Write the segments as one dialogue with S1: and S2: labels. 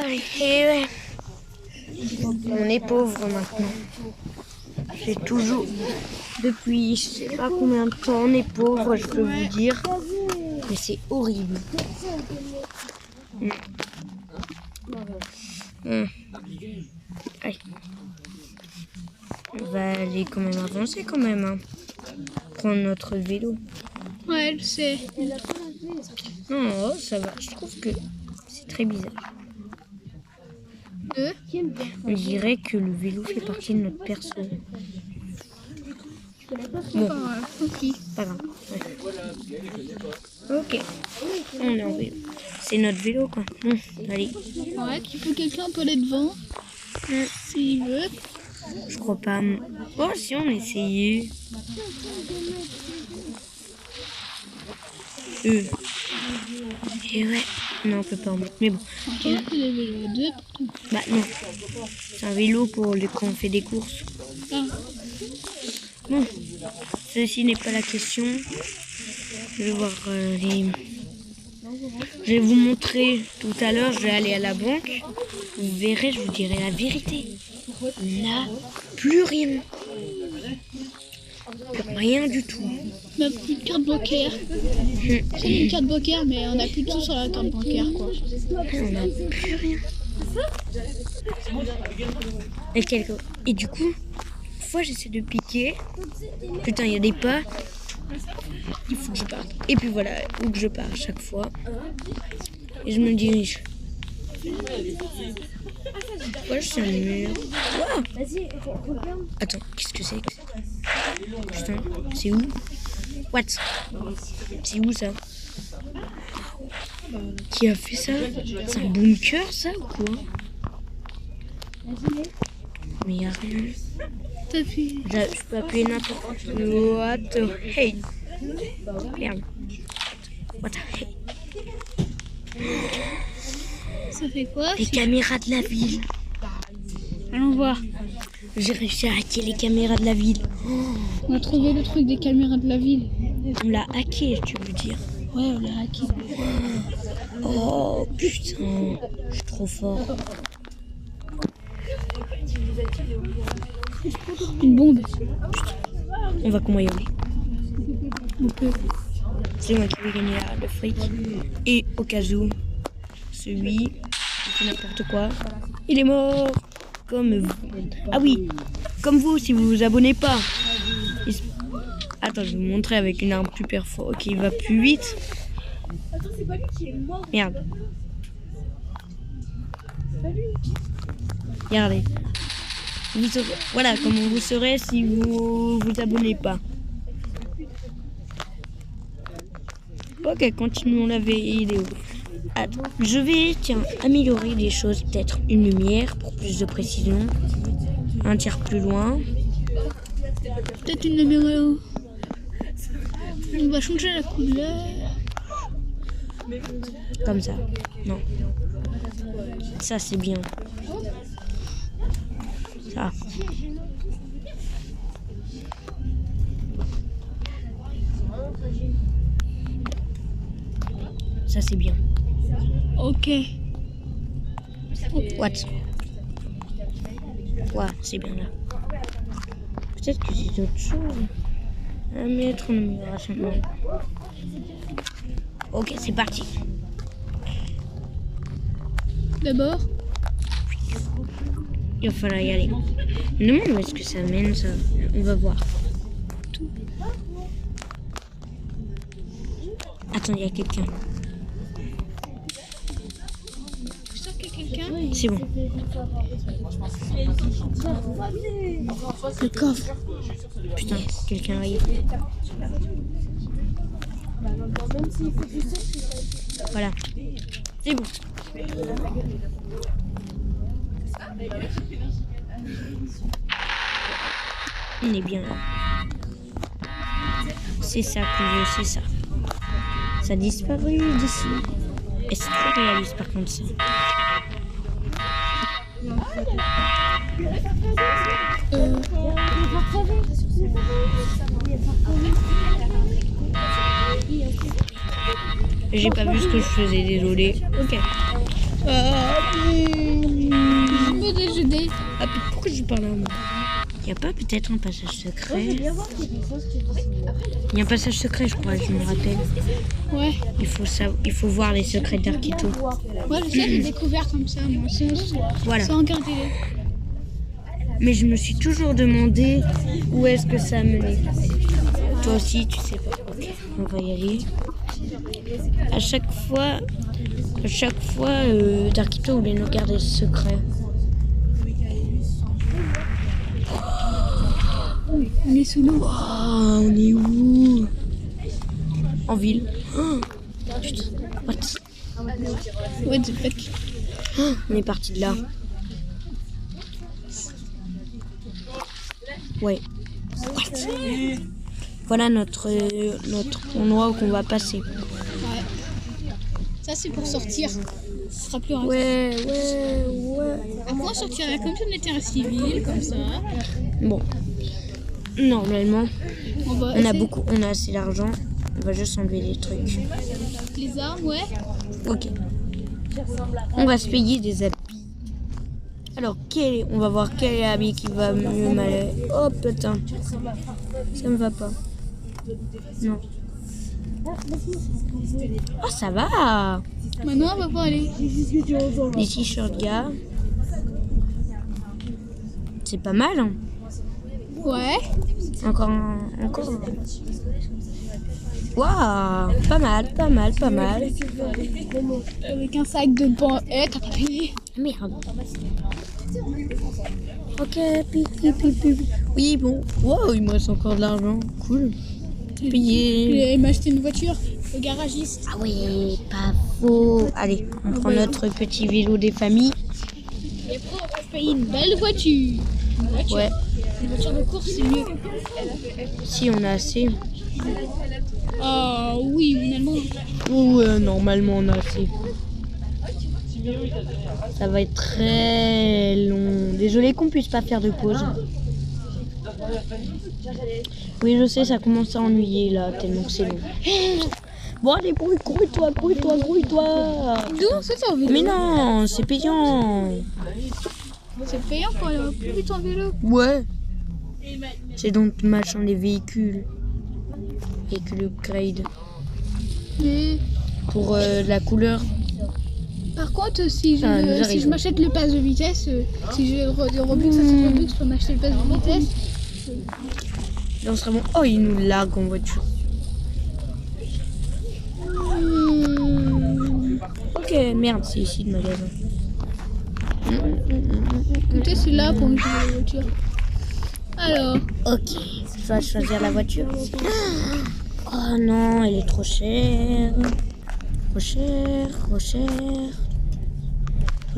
S1: Et ouais. On est pauvre maintenant. C'est toujours, depuis je sais pas combien de temps, on est pauvre, je peux vous dire. Mais c'est horrible. Allez. On va aller quand même avancer quand même. Hein. Prendre notre vélo.
S2: Ouais, je sais.
S1: Non, ça va. Je trouve que c'est très bizarre. On dirait que le vélo fait partie de notre perso. Bon, pas grave. Ouais. Ok, on est en vélo. C'est notre vélo quoi. Allez.
S2: Ouais, il faut quelqu'un peut aller devant. S'il veut.
S1: Je crois pas. Oh, si on essayait. Et ouais. Non, on peut pas en mettre. Mais bon.
S2: Okay. Les vélos à deux.
S1: Bah non. C'est un vélo pour quand on fait des courses.
S2: Ah.
S1: Bon. Ceci n'est pas la question. Je vais voir les... Je vais vous montrer tout à l'heure. Je vais aller à la banque. Vous verrez, je vous dirai la vérité. On n'a plus rien. Plus rien du tout.
S2: On n'a plus de carte bancaire. C'est une carte bancaire, mais on n'a plus de tout sur la carte bancaire, quoi.
S1: On n'a plus rien. Et du coup, une fois j'essaie de piquer. Putain, il y a des pas. Il faut que je parte. Et puis voilà, où que je pars à chaque fois. Et je me dirige. Voilà, je suis un mur. Wow. Attends, qu'est-ce que c'est? Putain, c'est où? What? C'est où ça? Qui a fait ça? C'est un bunker ça ou quoi? Mais y'a rien. Je peux appuyer n'importe quoi. What the hey? Merde. What the hey?
S2: Ça fait quoi?
S1: Les caméras de la ville.
S2: Allons voir.
S1: J'ai réussi à hacker les caméras de la ville.
S2: On a trouvé le truc des caméras de la ville.
S1: On l'a hacké, tu veux dire?
S2: Ouais, on l'a hacké.
S1: Oh putain, je suis trop fort.
S2: Une bombe.
S1: On va comment y aller?
S2: On peut.
S1: C'est moi qui vais gagner le fric. Et au cas où, celui qui fait n'importe quoi, il est mort. Comme vous. Ah oui, comme vous si vous vous abonnez pas. Attends, je vais vous montrer avec une arme plus perforante. Ok, il va plus vite.
S3: Attends, c'est pas lui qui est mort.
S1: Merde. Regardez. Voilà comment vous serez si vous vous abonnez pas. Ok, continuons la vidéo. Attends, je vais améliorer les choses, peut-être une lumière pour plus de précision, un tir plus loin.
S2: Peut-être une lumière. On va changer la couleur.
S1: Comme ça. Non. Ça c'est bien. Ça. Ça c'est bien.
S2: Ok.
S1: What? Ouais, c'est bien là. Peut-être que c'est autre chose à mettre en amélioration. Non. Ok, c'est parti.
S2: D'abord.
S1: Il va falloir y aller. Je me demande où est-ce que ça mène ça. On va voir. Attends, il y a quelqu'un. C'est bon.
S2: Le coffre.
S1: Putain, quelqu'un arrive. Voilà. C'est bon. On est bien là. C'est ça que je veux, c'est ça. Ça a disparu d'ici. Et c'est trop réaliste par contre ça. J'ai pas vu ce que je faisais, désolé. Ok.
S2: Je me déjeuner.
S1: Ah, puis pourquoi je parle à moi? Il n'y a pas peut-être un passage secret? Il y a un passage secret, je crois, je me rappelle.
S2: Ouais.
S1: Il faut voir les secrets d'Arkito.
S2: Ouais, je sais, j'ai découvert comme ça, moi.
S1: Voilà.
S2: Sans regarder.
S1: Mais je me suis toujours demandé où est-ce que ça a mené. Toi aussi, tu sais pas. Ok, on va y aller. À chaque fois, Darkito voulait nous garder secret.
S2: On est sous l'eau.
S1: Oh, on est où? En ville. Oh, putain, what?
S2: What the fuck?
S1: Oh, on est parti de là. Ouais. What? Voilà notre endroit où on va passer.
S2: Ouais. Ça, c'est pour sortir. Ce sera plus rapide.
S1: Ouais.
S2: Après, on sortirait comme si on était un civil, comme ça.
S1: Bon. Normalement,
S2: On
S1: on a assez d'argent. On va juste enlever les trucs.
S2: Les armes, ouais.
S1: Ok. On va se payer des habits. Alors, on va voir quel habit qui va mieux m'aller. Oh putain. Ça me va pas. Non. Oh, ça va.
S2: Maintenant, on va pas aller.
S1: Les t-shirts gars. C'est pas mal, hein.
S2: Ouais.
S1: Encore. Waouh, pas mal.
S2: Avec un sac de ban. Eh, t'as pas payé.
S1: Merde. Ok, pipi. Oui, bon. Wow, il me reste encore de l'argent. Cool. Payé.
S2: Il m'a acheté une voiture au garagiste.
S1: Ah oui, pas faux. Allez, on prend notre petit vélo des familles.
S2: Et après, on va se payer une belle voiture.
S1: Ouais.
S2: Une voiture de course, c'est mieux.
S1: Si on a assez.
S2: Ah oui, finalement.
S1: Ouais, normalement on a assez. Ça va être très long. Désolé qu'on puisse pas faire de pause. Oui, je sais, ça commence à ennuyer là, tellement que c'est long. Bon, allez, grouille-toi.
S2: D'où c'est en vélo?
S1: Mais non, c'est payant.
S2: C'est payant pour aller plus vite en vélo.
S1: Ouais. C'est donc machin des véhicules. Véhicules upgrade.
S2: Mais
S1: Pour la couleur.
S2: par contre, si
S1: Ah, nous
S2: je
S1: arrivons.
S2: m'achète le pass de vitesse, si j'ai des Robux, ça c'est Robux, je peux m'acheter le pass de vitesse.
S1: Là, on sera bon. Oh, il nous lag en voiture. Ok, merde, c'est ici le magasin.
S2: Écoutez, c'est là pour me changer la voiture. Alors,
S1: Ok, je dois choisir la voiture. Oh non, elle est trop chère. Trop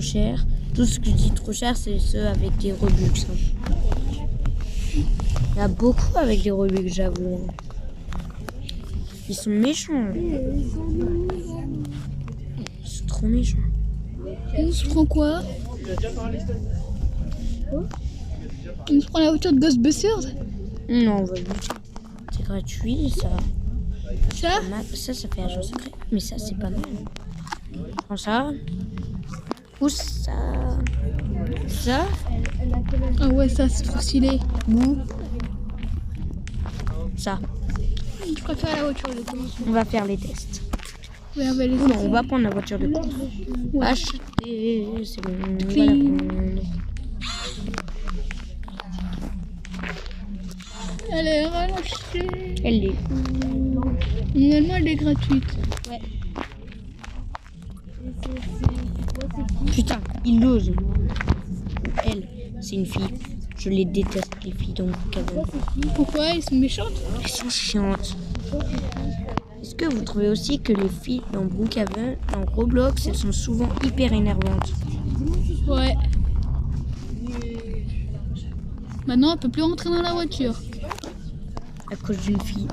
S1: cher. Tout ce que je dis trop cher, c'est ceux avec des Robux. Hein. Il y a beaucoup avec des Robux, j'avoue. Ils sont méchants. Ils sont trop méchants.
S2: on se prend quoi? On se prend la voiture de Ghostbusters?
S1: Non, on va lutter. C'est gratuit, ça.
S2: Ça?
S1: Ça fait agent secret. Mais ça, c'est pas mal. Prends ça. Ou ça. Ça.
S2: Ah ouais, ça c'est trop stylé.
S1: Ou ça.
S2: Je préfère la voiture de course.
S1: On va faire les tests.
S2: Ouais, on va les
S1: Non, on va prendre la voiture de course.
S2: Ouais.
S1: Acheter, c'est bon. On va
S2: Puis-
S1: la prendre.
S2: Elle est rachetée.
S1: Elle est.
S2: Finalement, elle est gratuite.
S1: Putain, il ose. Elle, c'est une fille. Je les déteste, les filles dans Brookhaven.
S2: Pourquoi? Elles sont méchantes?
S1: Elles sont chiantes. Est-ce que vous trouvez aussi que les filles dans Brookhaven, dans Roblox, elles sont souvent hyper énervantes?
S2: Ouais. Maintenant, on peut plus rentrer dans la voiture.
S1: À cause d'une fille.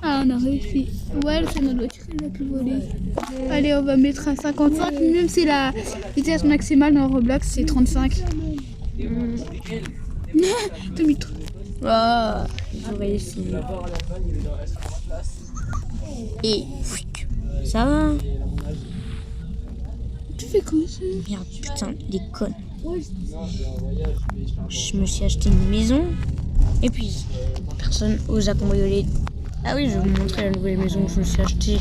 S2: Ah, on a réussi. Ouais, c'est notre voiture, elle a pu voler. Allez, on va mettre à 55, même si la vitesse maximale dans Roblox, c'est 35. T'as mis trop.
S1: Ah, j'aurais essayé. Et ça va.
S2: tu fais quoi ça?
S1: Merde, putain, des connes. Je me suis acheté une maison. Et puis, personne ose cambrioler. Ah oui, je vais vous montrer la nouvelle maison que je me suis achetée.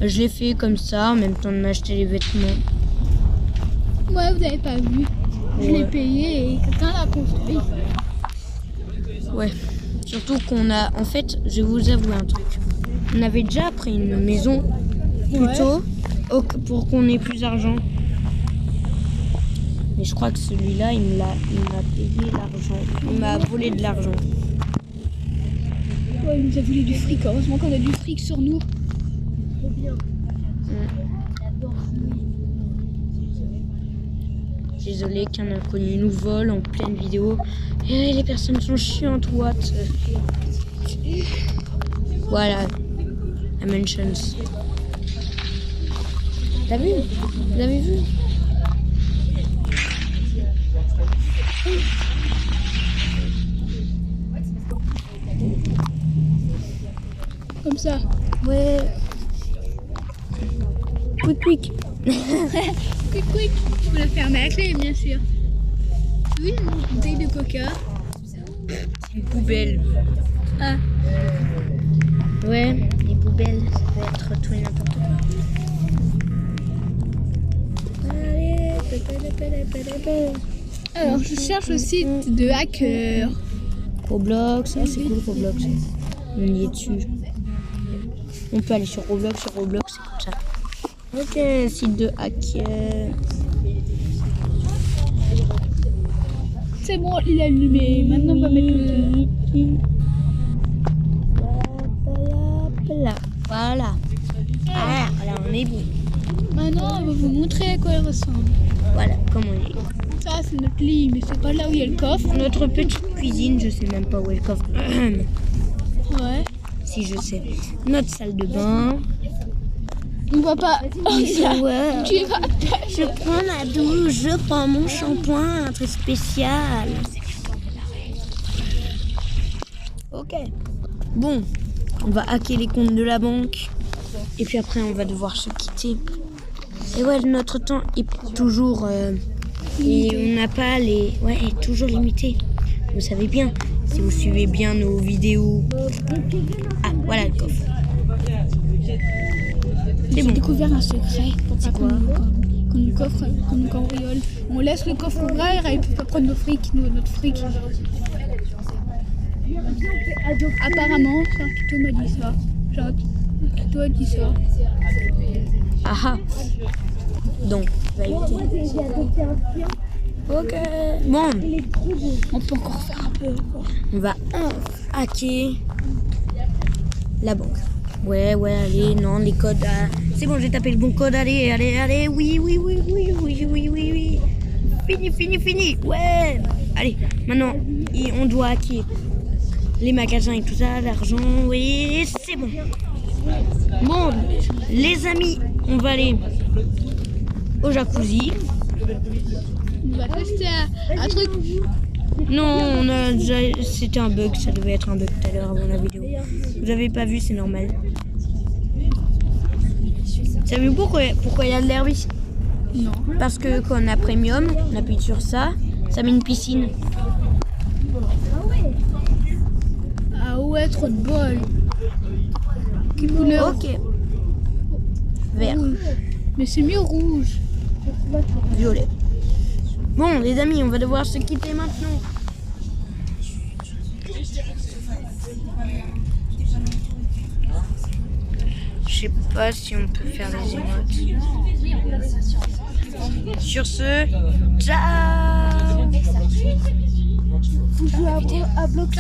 S1: Je l'ai fait comme ça, en même temps de m'acheter les vêtements.
S2: Ouais, vous avez pas vu. Je l'ai payé et quelqu'un l'a construit.
S1: Ouais, surtout qu'on a... En fait, je vais vous avouer un truc. On avait déjà pris une maison plus tôt pour qu'on ait plus d'argent. Mais je crois que celui-là, il m'a payé l'argent. Il m'a volé de l'argent.
S2: Ouais, il nous a volé du fric. Heureusement qu'on a du fric sur nous.
S1: Désolé qu'un inconnu nous vole en pleine vidéo. Et les personnes sont chiantes, what? Voilà. Dimensions. T'as vu? Vous avez vu?
S2: Comme ça.
S1: Ouais. Quick, quick.
S2: Quick, quick. Je peux la fermer à la clé, bien sûr. Oui, une bouteille de coca.
S1: Une poubelle.
S2: Ah,
S1: Ouais, les poubelles, ça peut être tout et n'importe quoi.
S2: alors je cherche le site de hacker.
S1: Roblox, ah, c'est cool Roblox. On y est dessus. On peut aller sur Roblox, c'est comme ça. Ok, site de hacker.
S2: C'est bon, il est allumé. Maintenant, on va mettre le...
S1: Voilà. Ah, là on est bien.
S2: Maintenant, on va vous montrer à quoi il ressemble.
S1: Voilà, comme on est.
S2: Ça, c'est notre lit, mais c'est pas là où il y a le coffre.
S1: Notre petite cuisine, je sais même pas où est le coffre.
S2: Ouais.
S1: Si je sais. Notre salle de bain.
S2: On voit pas. Oh,
S1: Ouais.
S2: tu vas...
S1: Je prends ma douche, je prends mon shampoing, un truc spécial. Ok. Bon, on va hacker les comptes de la banque. Et puis après, on va devoir se quitter. Et ouais, notre temps est toujours... et on n'a pas les... Ouais, est toujours limité. Vous savez bien, si vous suivez bien nos vidéos... Ah, voilà le coffre.
S2: J'ai découvert un secret.
S1: C'est quoi?
S2: Qu'on nous coffre, qu'on nous cambriole. On laisse le coffre ouvert et ils peuvent pas prendre notre fric. Apparemment, Sarkito m'a dit ça. Sarkito a dit ça.
S1: Ah ah. Donc, va éviter. Ok. Bon,
S2: On peut encore faire un peu.
S1: on va hacker la banque. Ouais, allez, non, les codes. C'est bon, j'ai tapé le bon code. Allez. Oui. Fini. Ouais. Allez, maintenant, on doit hacker les magasins et tout ça, l'argent. Oui, c'est bon. Bon, les amis, on va aller au jacuzzi.
S2: On va tester un truc.
S1: Non, c'était un bug, ça devait être un bug tout à l'heure avant la vidéo. Vous avez pas vu, c'est normal. Savez-vous pourquoi il y a de l'herbe ici?
S2: Non.
S1: Parce que quand on a premium, on appuie sur ça, ça met une piscine.
S2: Ah ouais, trop de bol. Quelle couleur?
S1: Ok. Vert,
S2: Rouge. Mais c'est mieux rouge.
S1: violet. Bon, les amis, on va devoir se quitter maintenant. Je sais pas si on peut faire les émotes. Sur ce, ciao.
S2: Vous jouez à Blox.